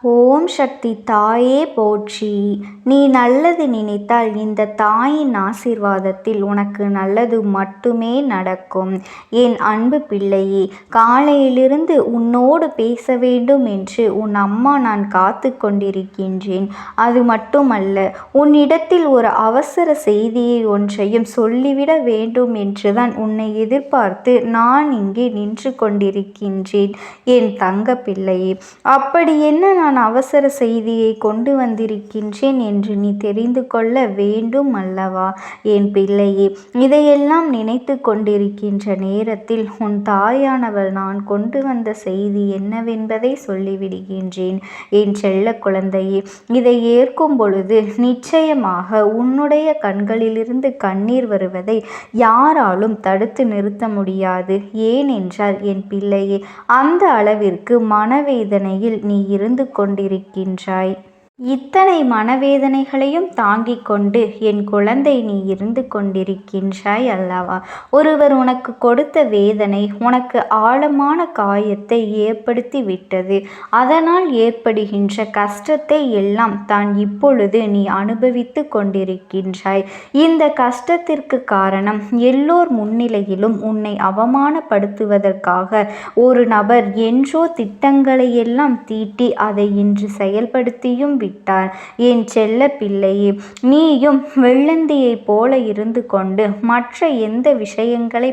ஓம் சக்தி தாயே போற்றி. நீ நல்லது நினைத்தால் இந்த தாயின் ஆசீர்வாதத்தில் உனக்கு நல்லது மட்டுமே நடக்கும். என் அன்பு பிள்ளையே, காலையிலிருந்து உன்னோடு பேச வேண்டும் என்று உன் அம்மா நான் காத்து கொண்டிருக்கின்றேன். அது மட்டுமல்ல, உன்னிடத்தில் ஒரு அவசர செய்தியை ஒன்றையும் சொல்லிவிட வேண்டும் என்றுதான் உன்னை எதிர்பார்த்து நான் இங்கே நின்று கொண்டிருக்கின்றேன் என் தங்க பிள்ளையே. அப்படி என்ன நான் அவசர செய்தியை கொண்டு வந்திருக்கின்றேன் என்று நீ தெரிந்து கொள்ள வேண்டும் அல்லவா என் பிள்ளையே? இதையெல்லாம் நினைத்து கொண்டிருக்கின்ற நேரத்தில் உன் தாயானவள் நான் கொண்டு வந்த செய்தி என்னவென்பதை சொல்லிவிடுகின்றேன் என் செல்ல குழந்தையே. இதை ஏற்கும் பொழுது நிச்சயமாக உன்னுடைய கண்களிலிருந்து கண்ணீர் வருவதை யாராலும் தடுத்து நிறுத்த முடியாது. ஏனென்றால் என் பிள்ளையே, அந்த அளவிற்கு மனவேதனையில் நீ இருந்து கொண்டிருக்கின்றாய். இத்தனை மனவேதனைகளையும் தாங்கிக் கொண்டு என் குழந்தை நீ இருந்து கொண்டிருக்கின்றாய் அல்லவா? ஒருவர் உனக்கு கொடுத்த வேதனை உனக்கு ஆழமான காயத்தை ஏற்படுத்தி விட்டது. அதனால் ஏற்படுகின்ற கஷ்டத்தை எல்லாம் தான் இப்பொழுது நீ அனுபவித்து கொண்டிருக்கின்றாய். இந்த கஷ்டத்திற்கு காரணம் எல்லோர் முன்னிலையிலும் உன்னை அவமானப்படுத்துவதற்காக ஒரு நபர் என்றோ திட்டங்களை எல்லாம் தீட்டி அதை இன்று செயல்படுத்தியும் விட்டார். என் செல்ல பிள்ளையே, நீயும் வெள்ளந்தியைப் போல இருந்து கொண்டு மற்ற எந்த விஷயங்களை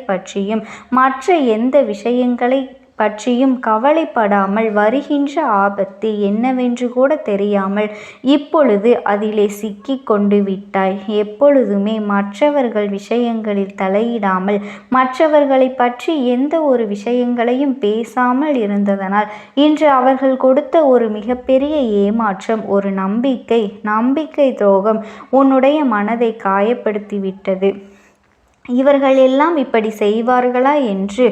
பற்றியும் கவலைப்படாமல் வருகின்ற ஆபத்து என்னவென்று கூட தெரியாமல் இப்பொழுது அதிலே சிக்கி கொண்டு விட்டாய். எப்பொழுதுமே மற்றவர்கள் விஷயங்களில் தலையிடாமல் மற்றவர்களை பற்றி எந்த ஒரு விஷயங்களையும் பேசாமல் இருந்ததனால் இன்று அவர்கள் கொடுத்த ஒரு மிகப்பெரிய ஏமாற்றம், ஒரு நம்பிக்கை துரோகம் உன்னுடைய மனதை காயப்படுத்திவிட்டது. இவர்கள் எல்லாம் இப்படி செய்வார்களா என்று,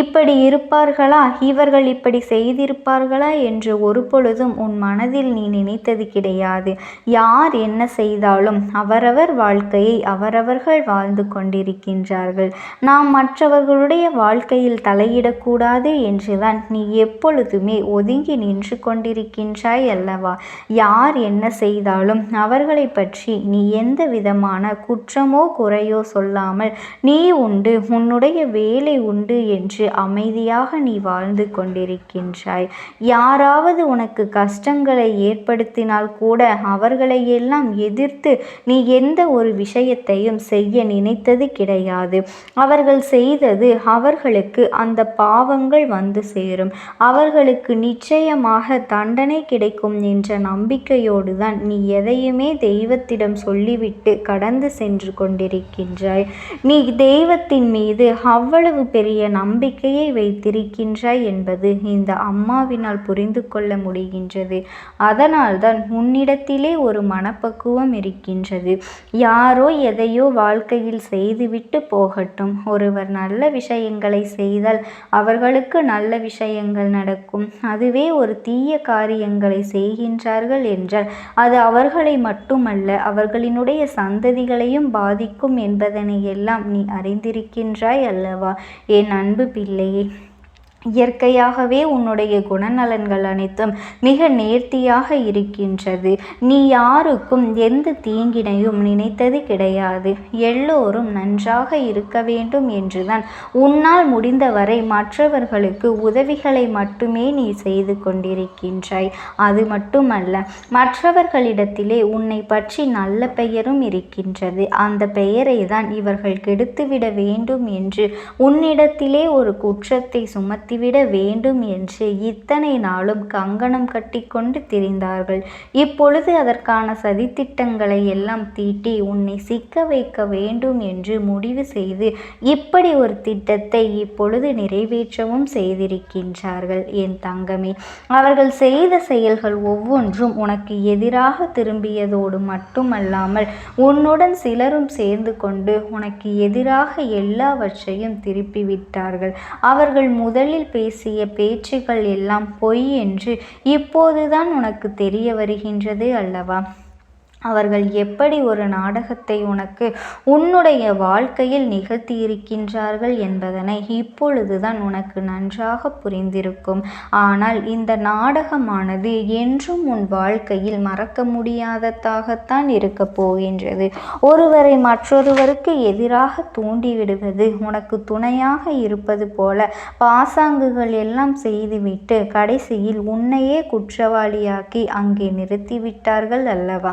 இப்படி இருப்பார்களா, இவர்கள் இப்படி செய்திருப்பார்களா என்று ஒரு பொழுதும் உன் மனதில் நீ நினைத்தது கிடையாது. யார் என்ன செய்தாலும் அவரவர் வாழ்க்கையை அவரவர்கள் வாழ்ந்து கொண்டிருக்கின்றார்கள். நாம் மற்றவர்களுடைய வாழ்க்கையில் தலையிடக்கூடாது என்றுதான் நீ எப்பொழுதுமே ஒதுங்கி நின்று கொண்டிருக்கின்றாய் அல்லவா? யார் என்ன செய்தாலும் அவர்களை பற்றி நீ எந்த விதமான குற்றமோ குறையோ சொல்லாமல் நீ உண்டு, உன்னுடைய வேலை உண்டு என்று அமைதியாக நீ வாழ்ந்து கொண்டிருக்கின்றாய். யாராவது உனக்கு கஷ்டங்களை ஏற்படுத்தினால் கூட அவர்களை எல்லாம் எதிர்த்து நீ எந்த ஒரு விஷயத்தையும் செய்ய நினைத்தது கிடையாது. அவர்கள் செய்தது அவர்களுக்கு அந்த பாவங்கள் வந்து சேரும். அவர்களுக்கு நிச்சயமாக தண்டனை கிடைக்கும் என்ற நம்பிக்கையோடு தான் நீ எதையுமே தெய்வத்திடம் சொல்லிவிட்டு கடந்து சென்று கொண்டிருக்கின்றாய். நீ தெய்வத்தின் மீது அவ்வளவு பெரிய நம்பிக்கையை வைத்திருக்கின்றாய் என்பது இந்த அம்மாவினால் புரிந்து கொள்ள முடிகின்றது. அதனால்தான் உன்னிடத்திலே ஒரு மனப்பக்குவம் இருக்கின்றது. யாரோ எதையோ வாழ்க்கையில் செய்துவிட்டு போகட்டும். ஒருவர் நல்ல விஷயங்களை செய்தால் அவர்களுக்கு நல்ல விஷயங்கள் நடக்கும். அதுவே ஒரு தீய காரியங்களை செய்கின்றார்கள் என்றால் அது அவர்களை மட்டுமல்ல, அவர்களினுடைய சந்ததிகளையும் பாதிக்கும் என்பதனை எல்லாம் நீ அறிந்திருக்கின்றாய் அல்லவா என் அன்பு பிள்ளையே? இயற்கையாகவே உன்னுடைய குணநலன்கள் அனைத்தும் மிக நேர்த்தியாக இருக்கின்றது. நீ யாருக்கும் எந்த தீங்கினையும் நினைத்தது கிடையாது. எல்லோரும் நன்றாக இருக்க வேண்டும் என்றுதான் உன்னால் முடிந்தவரை மற்றவர்களுக்கு உதவிகளை மட்டுமே நீ செய்து கொண்டிருக்கின்றாய். அது மட்டுமல்ல, மற்றவர்களிடத்திலே உன்னை பற்றி நல்ல பெயரும் இருக்கின்றது. அந்த பெயரை தான் இவர்கள் கெடுத்துவிட வேண்டும் என்று உன்னிடத்திலே ஒரு குற்றத்தை சுமத்தி விட வேண்டும் என்று இத்தனை நாளும் கங்கணம் கட்டிக்கொண்டு திரிந்தார்கள். இப்பொழுது அதற்கான சதித்திட்டங்களை எல்லாம் தீட்டி உன்னை சிக்க வைக்க வேண்டும் என்று முடிவு செய்து இப்படி ஒரு திட்டத்தை இப்பொழுது நிறைவேற்றவும் செய்திருக்கின்றார்கள் என் தங்கமே. அவர்கள் செய்த செயல்கள் ஒவ்வொன்றும் உனக்கு எதிராக திரும்பியதோடு மட்டுமல்லாமல் உன்னுடன் சிலரும் சேர்ந்து கொண்டு உனக்கு எதிராக எல்லாவற்றையும் திருப்பிவிட்டார்கள். அவர்கள் முதலில் பேசிய பேச்சுகள் எல்லாம் பொய் என்று இப்போதுதான் உனக்கு தெரிய வருகின்றது அல்லவா? அவர்கள் எப்படி ஒரு நாடகத்தை உனக்கு உன்னுடைய வாழ்க்கையில் நிகழ்த்தியிருக்கின்றார்கள் என்பதனை இப்பொழுதுதான் உனக்கு நன்றாக புரிந்திருக்கும். ஆனால் இந்த நாடகமானது என்றும் உன் வாழ்க்கையில் மறக்க முடியாததாகத்தான் இருக்கப் போகின்றது. ஒருவரை மற்றொருவருக்கு எதிராக தூண்டிவிடுவது, உனக்கு துணையாக இருப்பது போல பாசாங்குகள் எல்லாம் செய்துவிட்டு கடைசியில் உன்னையே குற்றவாளியாக்கி அங்கே நிறுத்திவிட்டார்கள் அல்லவா?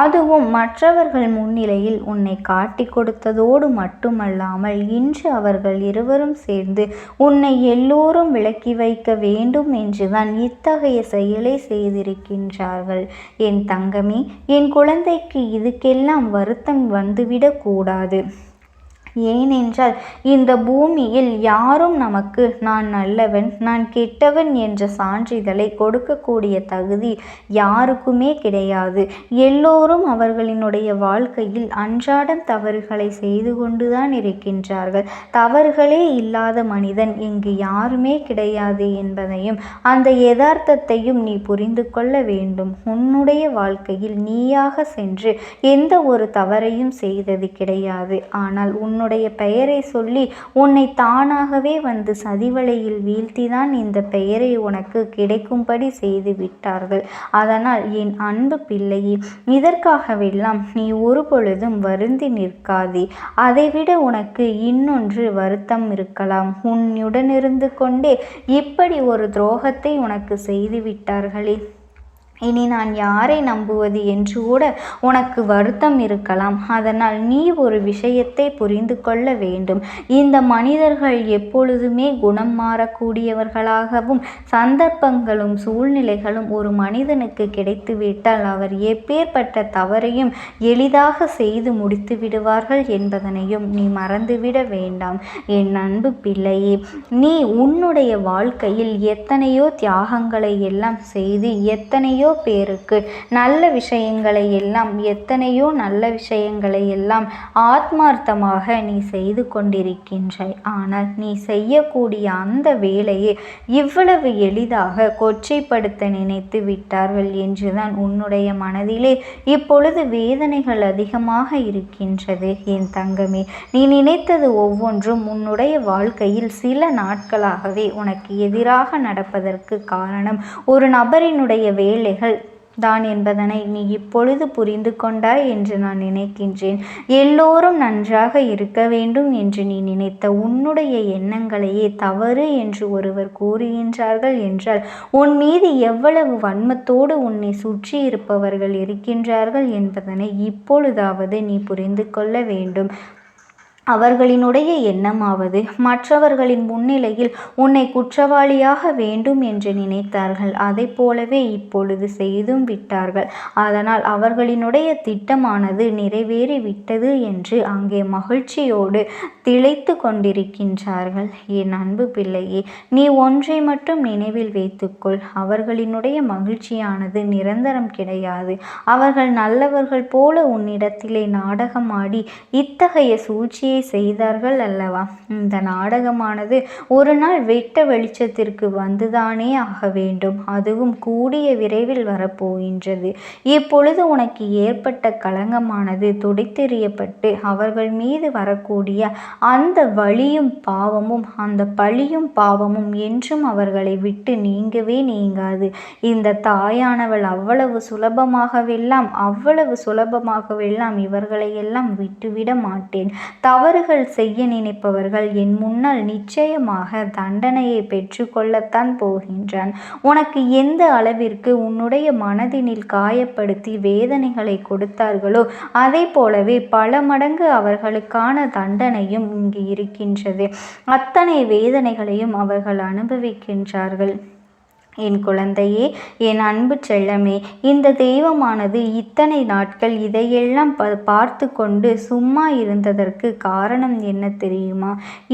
அதுவும் மற்றவர்கள் முன்னிலையில் உன்னை காட்டி கொடுத்ததோடு மட்டுமல்லாமல் இன்று அவர்கள் இருவரும் சேர்ந்து உன்னை எல்லோரும் விலக்கி வைக்க வேண்டும் என்றுதான் இத்தகைய செயலை செய்திருக்கின்றார்கள். என் தங்கமே, என் குழந்தைக்கு இதுக்கெல்லாம் வருத்தம் வந்துவிடக் கூடாது. ஏனென்றால் இந்த பூமியில் யாரும் நமக்கு நான் நல்லவன் நான் கெட்டவன் என்ற சான்றிதழை கொடுக்கக்கூடிய தகுதி யாருக்குமே கிடையாது. எல்லோரும் அவர்களினுடைய வாழ்க்கையில் அன்றாடம் தவறுகளை செய்து கொண்டுதான் இருக்கின்றார்கள். தவறுகளே இல்லாத மனிதன் இங்கு யாருமே கிடையாது என்பதையும் அந்த யதார்த்தத்தையும் நீ புரிந்து கொள்ள வேண்டும். உன்னுடைய வாழ்க்கையில் நீயாக சென்று எந்த ஒரு தவறையும் செய்தது கிடையாது. ஆனால் உன்னுடைய பெயரை சொல்லி உன்னை தானாகவே வந்து சதிவலையில் வீழ்த்திதான் இந்த பெயரை உனக்கு கிடைக்கும்படி செய்து விட்டார்கள். அதனால் என் அன்பு பிள்ளையே, இதற்காகவெல்லாம் நீ ஒரு பொழுதும் வருந்தி நிற்காதே. அதைவிட உனக்கு இன்னொன்று வருத்தம் இருக்கலாம். உன்னுடனிருந்து கொண்டே இப்படி ஒரு துரோகத்தை உனக்கு செய்து விட்டார்களே, இனி நான் யாரை நம்புவது என்று கூட உனக்கு வருத்தம் இருக்கலாம். அதனால் நீ ஒரு விஷயத்தை புரிந்து கொள்ள வேண்டும். இந்த மனிதர்கள் எப்பொழுதுமே குணம் மாறக்கூடியவர்களாகவும் சந்தர்ப்பங்களும் சூழ்நிலைகளும் ஒரு மனிதனுக்கு கிடைத்துவிட்டால் அவர் எப்பேற்பட்ட தவறையும் எளிதாக செய்து முடித்து விடுவார்கள் என்பதனையும் நீ மறந்துவிட வேண்டாம். என் அன்பு பிள்ளையே, நீ உன்னுடைய வாழ்க்கையில் எத்தனையோ தியாகங்களை எல்லாம் செய்து எத்தனையோ பேருக்கு நல்ல விஷயங்களை எல்லாம் நல்ல விஷயங்களை எல்லாம் ஆத்மார்த்தமாக நீ செய்து கொண்டிருக்கின்றாய். ஆனால் நீ செய்யக்கூடிய அந்த வேலையை இவ்வளவு எளிதாக கொச்சைப்படுத்த நினைத்து விட்டார்கள் என்றுதான் உன்னுடைய மனதிலே இப்பொழுது வேதனைகள் அதிகமாக இருக்கின்றது. என் தங்கமே, நீ நினைத்தது ஒவ்வொன்றும் உன்னுடைய வாழ்க்கையில் சில நாட்களாகவே உனக்கு எதிராக நடப்பதற்கு காரணம் ஒரு நபரினுடைய வேலைகள் தான் என்பதனை நீ இப்பொழுது புரிந்து கொண்டாய் என்று நான் நினைக்கின்றேன். எல்லோரும் நன்றாக இருக்க வேண்டும் என்று நீ நினைத்த உன்னுடைய எண்ணங்களையே தவறு என்று ஒருவர் கூறுகின்றார்கள் என்றால் உன் மீது எவ்வளவு வன்மத்தோடு உன்னை சுற்றி இருப்பவர்கள் இருக்கின்றார்கள் என்பதனை இப்பொழுதாவது நீ புரிந்து கொள்ள வேண்டும். அவர்களினுடைய எண்ணமாவது மற்றவர்களின் முன்னிலையில் உன்னை குற்றவாளியாக வேண்டும் என்று நினைத்தார்கள். அதை போலவே இப்பொழுது செய்தும் விட்டார்கள். அதனால் அவர்களினுடைய திட்டமானது நிறைவேறி விட்டது என்று அங்கே மகிழ்ச்சியோடு திளைத்து கொண்டிருக்கின்றார்கள். என் அன்பு பிள்ளையே, நீ ஒன்றை மட்டும் நினைவில் வைத்துக்கொள். அவர்களினுடைய மகிழ்ச்சியானது நிரந்தரம் கிடையாது. அவர்கள் நல்லவர்கள் போல உன்னிடத்திலே நாடகமாடி இத்தகைய சூழ்ச்சியை செய்தார்கள் அல்லவா? இந்த நாடகமானது ஒரு நாள் வெட்ட வெளிச்சத்திற்கு வந்துதானே ஆக வேண்டும். அதுவும் கூடிய விரைவில் வரப்போகின்றது. இப்பொழுது உனக்கு ஏற்பட்ட களங்கமானது துடைத்தெறியப்பட்டு அவர்கள் மீது வரக்கூடிய அந்த வலியும் பாவமும் அந்த பழியும் பாவமும் என்றும் அவர்களை விட்டு நீங்கவே நீங்காது. இந்த தாயானவள் அவ்வளவு சுலபமாகவெல்லாம் இவர்களை எல்லாம் விட்டுவிட மாட்டேன். தவறுகள் செய்ய நினைப்பவர்கள் என் முன்னால் நிச்சயமாக தண்டனையை பெற்றுக்கொள்ளத்தான் போகின்றான். உனக்கு எந்த அளவிற்கு உன்னுடைய மனதினில் காயப்படுத்தி வேதனைகளை கொடுத்தார்களோ அதை போலவே பல மடங்கு அவர்களுக்கான தண்டனையும் இங்கு இருக்கின்றது. அத்தனை வேதனைகளையும் அவர்கள் அனுபவிக்கின்றார்கள். என் குழந்தையே, என் அன்பு செல்லமே, இந்த தெய்வமானது இத்தனை நாட்கள் இதையெல்லாம் பார்த்து கொண்டு சும்மா இருந்ததற்கு காரணம் என்ன தெரியுமா?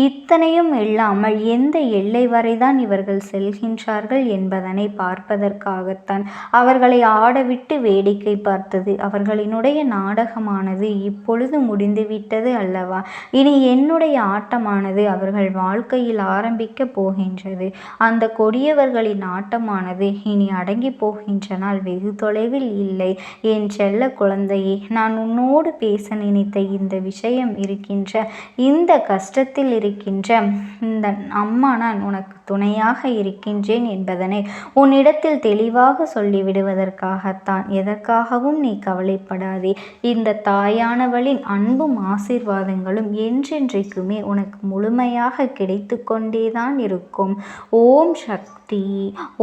இத்தனையும் இல்லாமல் எந்த எல்லை வரைதான் இவர்கள் செல்கின்றார்கள் என்பதனை பார்ப்பதற்காகத்தான். அவர்களை ஆடவிட்டு வேடிக்கை பார்த்தது. அவர்களினுடைய நாடகமானது இப்பொழுது முடிந்துவிட்டது அல்லவா? இனி என்னுடைய ஆட்டமானது அவர்கள் வாழ்க்கையில் ஆரம்பிக்க போகின்றது. அந்த கொடியவர்களின் ஆட்டம் ஆட்டமானது இனி அடங்கி போகின்ற நாள் வெகு தொலைவில் இல்லை. என் செல்ல குழந்தையே, நான் உன்னோடு பேச நினைத்த இந்த விஷயம் இருக்கின்ற இந்த கஷ்டத்தில் இருக்கின்ற இந்த அம்மா நான் உனக்கு துணையாக இருக்கின்றேன் என்பதனை உன்னிடத்தில் தெளிவாக சொல்லிவிடுவதற்காகத்தான். எதற்காகவும் நீ கவலைப்படாதே. இந்த தாயானவளின் அன்பும் ஆசீர்வாதங்களும் என்றென்றைக்குமே உனக்கு முழுமையாக கிடைத்து கொண்டேதான் இருக்கும். ஓம் சக்தி,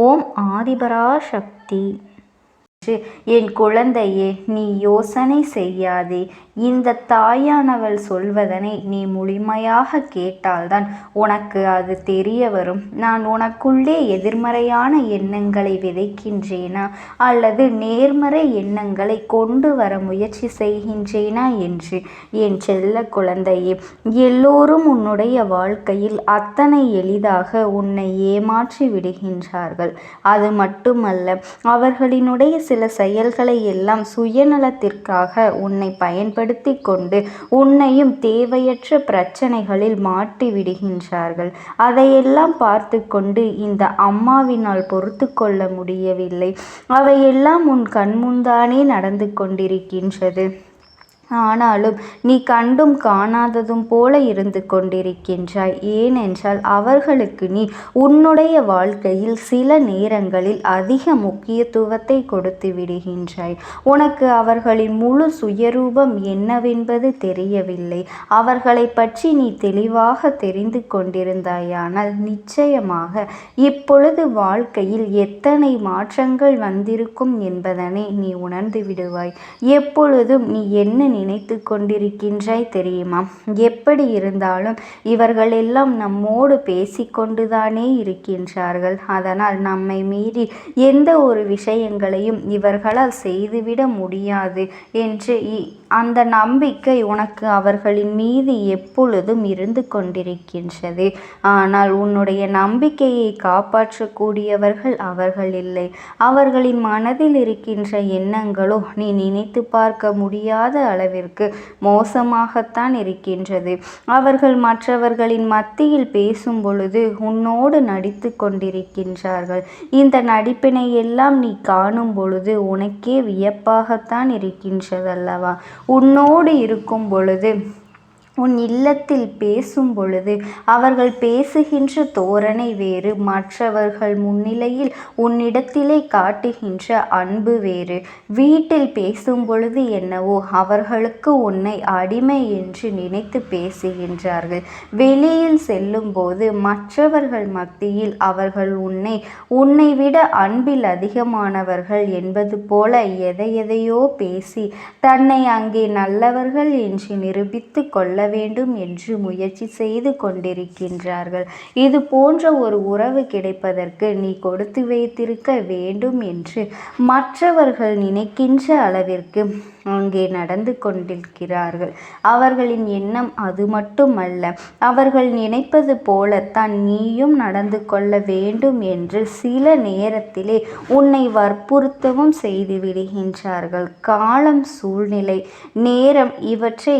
ஓம் ஆதிபரா சக்தி. என் குழந்தையே, நீ யோசனை செய்யாதே. இந்த தாயானவள் சொல்வதனை நீ முழுமையாக கேட்டால்தான் உனக்கு அது தெரிய வரும். நான் உனக்குள்ளே எதிர்மறையான எண்ணங்களை விதைக்கின்றேனா அல்லது நேர்மறை எண்ணங்களை கொண்டு வர முயற்சி செய்கின்றேனா என்று. என் செல்ல குழந்தையே, எல்லோரும் உன்னுடைய வாழ்க்கையில் அத்தனை எளிதாக உன்னை ஏமாற்றி விடுகின்றார்கள். அது மட்டுமல்ல, அவர்களினுடைய சில செயல்களை எல்லாம் சுயநலத்திற்காக உன்னை பயன்படுத்தி கொண்டு உன்னையும் தேவையற்ற பிரச்சனைகளில் மாட்டி விடுகின்றார்கள். அதையெல்லாம் பார்த்து கொண்டு இந்த அம்மாவினால் பொறுத்து கொள்ள முடியவில்லை. அவையெல்லாம் உன் கண்முன்தானே நடந்து கொண்டிருக்கின்றது. ஆனாலும் நீ கண்டும் காணாததும் போல இருந்து கொண்டிருக்கின்றாய். ஏனென்றால் அவர்களுக்கு நீ உன்னுடைய வாழ்க்கையில் சில நேரங்களில் அதிக முக்கியத்துவத்தை கொடுத்து விடுகின்றாய். உனக்கு அவர்களின் முழு சுயரூபம் என்னவென்பது தெரியவில்லை. அவர்களை பற்றி நீ தெளிவாக தெரிந்து கொண்டிருந்தாயானால் நிச்சயமாக இப்பொழுது வாழ்க்கையில் எத்தனை மாற்றங்கள் வந்திருக்கும் என்பதனை நீ உணர்ந்து விடுவாய். எப்பொழுதும் நீ என்ன நினைத்து கொண்டிருக்கின்றாய் தெரியுமா? எப்படி இருந்தாலும் இவர்கள் எல்லாம் நம்மோடு பேசிக்கொண்டுதானே இருக்கின்றார்கள். அதனால் நம்மை மீறி எந்த ஒரு விஷயங்களையும் இவர்களால் செய்துவிட முடியாது என்று அந்த நம்பிக்கை உனக்கு அவர்களின் மீது எப்பொழுதும் இருந்து கொண்டிருக்கின்றது. ஆனால் உன்னுடைய நம்பிக்கையை காப்பாற்றக்கூடியவர்கள் அவர்கள் இல்லை. அவர்களின் மனதில் இருக்கின்ற எண்ணங்களோ நீ நினைத்து பார்க்க முடியாத அளவிற்கு மோசமாகத்தான் இருக்கின்றது. அவர்கள் மற்றவர்களின் மத்தியில் பேசும் பொழுது உன்னோடு நடித்து கொண்டிருக்கின்றார்கள். இந்த நடிப்பினை எல்லாம் நீ காணும் பொழுது உனக்கே வியப்பாகத்தான் இருக்கின்றதல்லவா? உன்னோடு இருக்கும் பொழுது, உன் இல்லத்தில் பேசும் பொழுது அவர்கள் பேசுகின்ற தோரணை வேறு, மற்றவர்கள் முன்னிலையில் உன்னிடத்திலே காட்டுகின்ற அன்பு வேறு. வீட்டில் பேசும் பொழுது என்னவோ அவர்களுக்கு உன்னை அடிமை என்று நினைத்து பேசுகின்றார்கள். வெளியில் செல்லும் போது மற்றவர்கள் மத்தியில் அவர்கள் உன்னை விட அன்பில் அதிகமானவர்கள் என்பது போல எதையோ பேசி தன்னை அங்கே நல்லவர்கள் என்று நிரூபித்து கொள்ள வேண்டும் என்று முயற்சி செய்து கொண்டிருக்கின்றார்கள். இது போன்ற ஒரு உறவு கிடைப்பதற்கு நீ கொடுத்து வைத்திருக்க வேண்டும் என்று மற்றவர்கள் நினைக்கின்ற அளவிற்கு அங்கே நடந்து கொண்டிருக்கிறார்கள். அவர்களின் எண்ணம் அது மட்டுமல்ல, அவர்கள் நினைப்பது போலத்தான் நீயும் நடந்து கொள்ள வேண்டும் என்று சில நேரத்திலே உன்னை வற்புறுத்தவும் செய்து விடுகின்றார்கள். காலம், சூழ்நிலை, நேரம் இவற்றை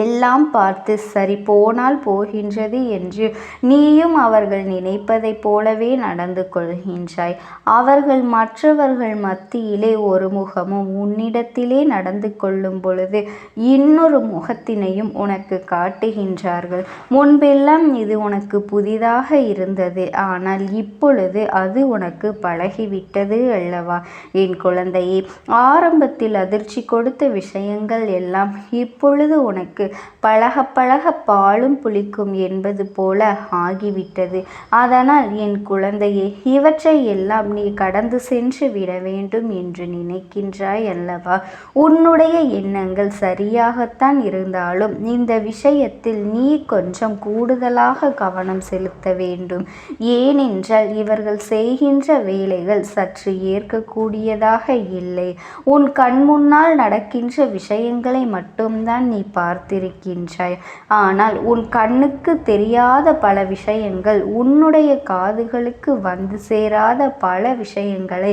எல்லாம் பார்த்து சரி போனால் போகின்றது என்று நீயும் அவர்கள் நினைப்பதைப் போலவே நடந்து கொள்கின்றாய். அவர்கள் மற்றவர்கள் மத்தியிலே ஒரு முகமும் உன்னிடத்திலே நடந்து கொள்ளும் பொழுது இன்னொரு முகத்தினையும் உனக்கு காட்டுகின்றார்கள். முன்பெல்லாம் இது உனக்கு புதிதாக இருந்தது, ஆனால் இப்பொழுது அது உனக்கு பழகிவிட்டது அல்லவா? என் குழந்தையே, ஆரம்பத்தில் அதிர்ச்சி கொடுத்த விஷயங்கள் எல்லாம் இப்பொழுது உனக்கு பழக பழக பாலும் புளிக்கும் என்பது போல ஆகிவிட்டது. அதனால் என் குழந்தையே, இவற்றை எல்லாம் நீ கடந்து சென்று விட வேண்டும் என்று நினைக்கின்றாய் அல்லவா? உன்னுடைய எண்ணங்கள் சரியாகத்தான் இருந்தாலும் இந்த விஷயத்தில் நீ கொஞ்சம் கூடுதலாக கவனம் செலுத்த வேண்டும். ஏனென்றால் இவர்கள் செய்கின்ற வேலைகள் சற்று ஏற்கக்கூடியதாக இல்லை. உன் கண் முன்னால் நடக்கின்ற விஷயங்களை மட்டும்தான் நீ பார்த்து பார்த்திருக்கின்றாய். ஆனால் உன் கண்ணுக்கு தெரியாத பல விஷயங்கள், உன்னுடைய காதுகளுக்கு வந்து சேராத பல விஷயங்களை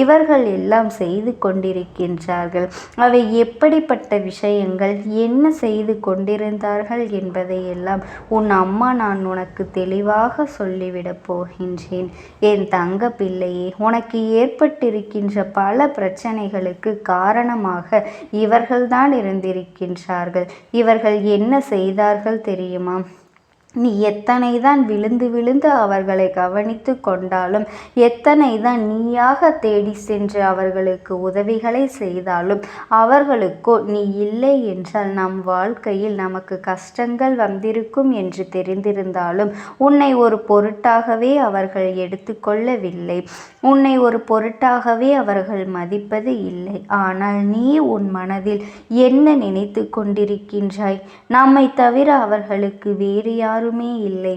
இவர்கள் எல்லாம் செய்து கொண்டிருக்கின்றார்கள். அவை எப்படிப்பட்ட விஷயங்கள், என்ன செய்து கொண்டிருந்தார்கள் என்பதை எல்லாம் உன் அம்மா நான் உனக்கு தெளிவாக சொல்லிவிடப் போகின்றேன். என் தங்க பிள்ளையே, உனக்கு ஏற்பட்டிருக்கின்ற பல பிரச்சனைகளுக்கு காரணமாக இவர்கள்தான் இருந்திருக்கின்றார்கள். இவர்கள் என்ன செய்தார்கள் தெரியுமா? நீ எத்தனைதான் விழுந்து விழுந்து அவர்களை கவனித்து கொண்டாலும், எத்தனைதான் நீயாக தேடி சென்று அவர்களுக்கு உதவிகளை செய்தாலும், அவர்களுக்கோ நீ இல்லை என்றால் நம் வாழ்க்கையில் நமக்கு கஷ்டங்கள் வந்திருக்கும் என்று தெரிந்திருந்தாலும் உன்னை ஒரு பொருட்டாகவே அவர்கள் எடுத்துக்கொள்ளவில்லை. உன்னை ஒரு பொருட்டாகவே அவர்கள் மதிப்பது இல்லை. ஆனால் நீ உன் மனதில் என்ன நினைத்து கொண்டிருக்கின்றாய்? நம்மை தவிர அவர்களுக்கு வேறு யாருமே இல்லை.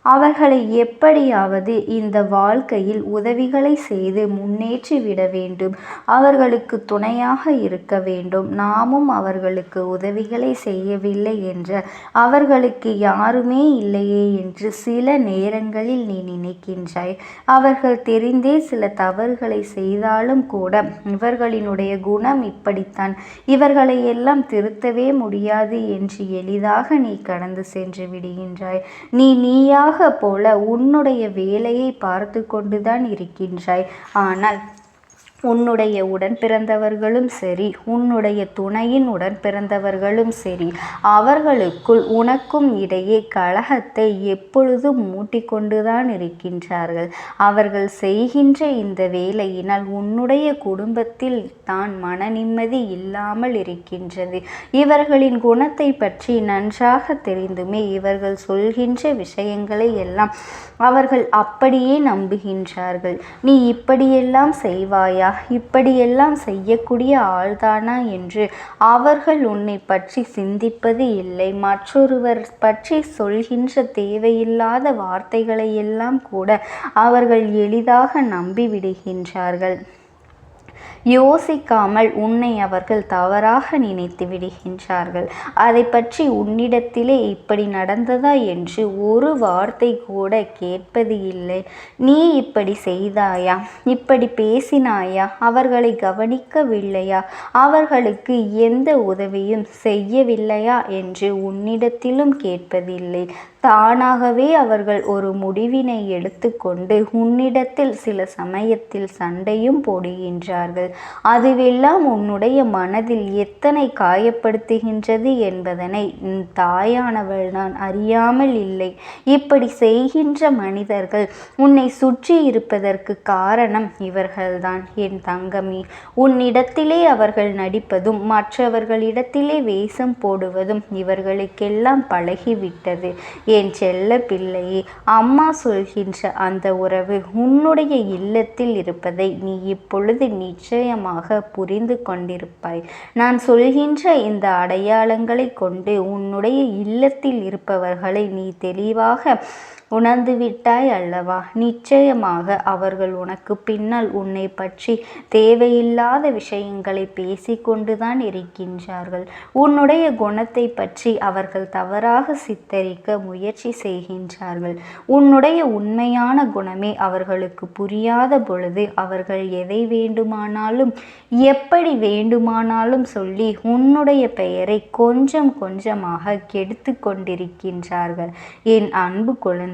அவர்களை எப்படியாவது இந்த வாழ்க்கையில் உதவிகளை செய்து முன்னேற்றி விட வேண்டும். அவர்களுக்கு துணையாக இருக்க வேண்டும். நாமும் அவர்களுக்கு உதவிகளை செய்யவில்லை என்ற அவர்களுக்கு யாருமே இல்லையே என்று சில நேரங்களில் நீ நினைக்கின்றாய். அவர்கள் தெரிந்தே சில தவறுகளை செய்தாலும் கூட இவர்களினுடைய குணம் இப்படித்தான், இவர்களை எல்லாம் திருத்தவே முடியாது என்று எளிதாக நீ கடந்து சென்று விடுகின்றாய். நீயாக போல உன்னுடைய வேலையை பார்த்து கொண்டுதான் இருக்கின்றாய். ஆனால் உன்னுடைய உடன் பிறந்தவர்களும் சரி, உன்னுடைய துணையின் உடன் பிறந்தவர்களும் சரி, அவர்களுக்குள் உனக்கும் இடையே கலகத்தை எப்பொழுதும் மூட்டிக்கொண்டுதான் இருக்கின்றார்கள். அவர்கள் செய்கின்ற இந்த வேலையினால் உன்னுடைய குடும்பத்தில் தான் மன நிம்மதி இல்லாமல் இருக்கின்றது. இவர்களின் குணத்தை பற்றி நன்றாக தெரிந்துமே இவர்கள் சொல்கின்ற விஷயங்களை எல்லாம் அவர்கள் அப்படியே நம்புகின்றார்கள். நீ இப்படியெல்லாம் செய்வாயா, இப்படியெல்லாம் செய்யக்கூடிய ஆள்தானா என்று அவர்கள் உன்னை பற்றி சிந்திப்பது இல்லை. மற்றொருவர் பற்றி சொல்கின்ற தேவையில்லாத வார்த்தைகளை எல்லாம் கூட அவர்கள் எளிதாக நம்பிவிடுகின்றார்கள். யோசிக்காமல் உன்னை அவர்கள் தவறாக நினைத்து விடுகின்றார்கள். அதை பற்றி உன்னிடத்திலே இப்படி நடந்ததா என்று ஒரு வார்த்தை கூட கேட்பது இல்லை. நீ இப்படி செய்தாயா, இப்படி பேசினாயா, அவர்களை கவனிக்கவில்லையா, அவர்களுக்கு எந்த உதவியும் செய்யவில்லையா என்று உன்னிடத்திலும் கேட்பதில்லை. தானாகவே அவர்கள் ஒரு முடிவினை எடுத்துக்கொண்டு உன்னிடத்தில் சில சமயத்தில் சண்டையும் போடுகின்றார்கள். அதுவெல்லாம் உன்னுடைய மனதில் எத்தனை காயப்படுத்துகின்றது என்பதனை தாயானவள் நான் அறியாமல் இல்லை. இப்படி செய்கின்ற மனிதர்கள் உன்னை சுற்றி இருப்பதற்கு காரணம் இவர்கள்தான். என் தங்கமே, உன்னிடத்திலே அவர்கள் நடிப்பதும் மற்றவர்களிடத்திலே வேஷம் போடுவதும் இவர்களுக்கெல்லாம் பழகிவிட்டது. என் செல்ல பிள்ளையே, அம்மா சொல்கின்ற அந்த உறவு உன்னுடைய இல்லத்தில் இருப்பதை நீ இப்பொழுது நிச்சயமாக புரிந்து கொண்டிருப்பாய். நான் சொல்கின்ற இந்த அடையாளங்களை கொண்டு உன்னுடைய இல்லத்தில் இருப்பவர்களை நீ தெளிவாக உணர்ந்து விட்டாய் அல்லவா? நிச்சயமாக அவர்கள் உனக்கு பின்னால் உன்னை பற்றி தேவையில்லாத விஷயங்களை பேசிக்கொண்டுதான் இருக்கின்றார்கள். உன்னுடைய குணத்தை பற்றி அவர்கள் தவறாக சித்தரிக்க முயற்சி செய்கின்றார்கள். உன்னுடைய உண்மையான குணமே அவர்களுக்கு புரியாத பொழுது அவர்கள் எதை வேண்டுமானாலும் எப்படி வேண்டுமானாலும் சொல்லி உன்னுடைய பெயரை கொஞ்சம் கொஞ்சமாக கெடுத்து கொண்டிருக்கின்றார்கள். என் அன்பு குழந்தையே,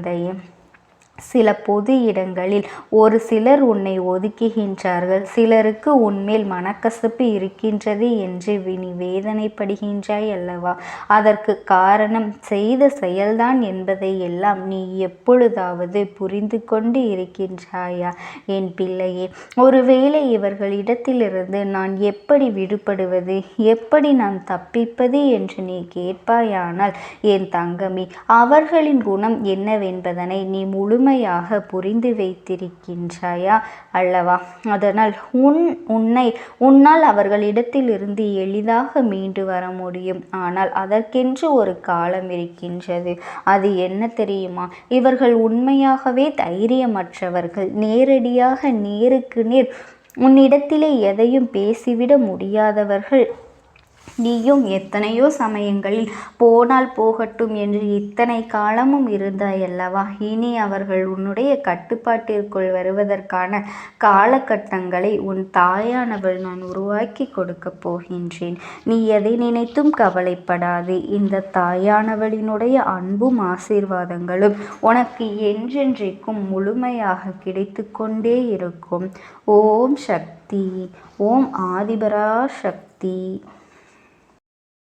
சில பொது இடங்களில் ஒரு சிலர் உன்னை ஒதுக்குகின்றார்கள். சிலருக்கு உன்மேல் மனக்கசப்பு இருக்கின்றது என்று நீ வேதனைப்படுகின்றாய் அல்லவா? அதற்கு காரணம் செய்த செயல்தான் என்பதை எல்லாம் நீ எப்பொழுதாவது புரிந்து கொண்டு இருக்கின்றாயா? என் பிள்ளையே, ஒருவேளை இவர்களிடத்திலிருந்து நான் எப்படி விடுபடுவது, எப்படி நான் தப்பிப்பது என்று நீ கேட்பாயானால் என் தங்கமே, அவர்களின் குணம் என்னவென்பதனை நீ முழுமையாக புரிந்து வைத்திருக்கின்றாயா அல்லவா? அதனால் உன்னால் அவர்களிடத்தில் இருந்து எளிதாக மீண்டு வர முடியும். ஆனால் அதற்கென்று ஒரு காலம் இருக்கின்றது. அது என்ன தெரியுமா? இவர்கள் உண்மையாகவே தைரியமற்றவர்கள். நேரடியாக நேருக்கு நேர் உன்னிடத்திலே எதையும் பேசிவிட முடியாதவர்கள். நீயும் எத்தனையோ சமயங்களில் போனால் போகட்டும் என்று இத்தனை காலமும் இருந்தாயல்லவா? இனி அவர்கள் உன்னுடைய கட்டுப்பாட்டிற்குள் வருவதற்கான காலகட்டங்களை உன் தாயானவள் நான் உருவாக்கி கொடுக்கப் போகின்றேன். நீ எதை நினைத்தும் கவலைப்படாதே. இந்த தாயானவளினுடைய அன்பும் ஆசீர்வாதங்களும் உனக்கு என்றென்றைக்கும் முழுமையாக கிடைத்து கொண்டே இருக்கும். ஓம் சக்தி. ஓம் ஆதிபரா சக்தி.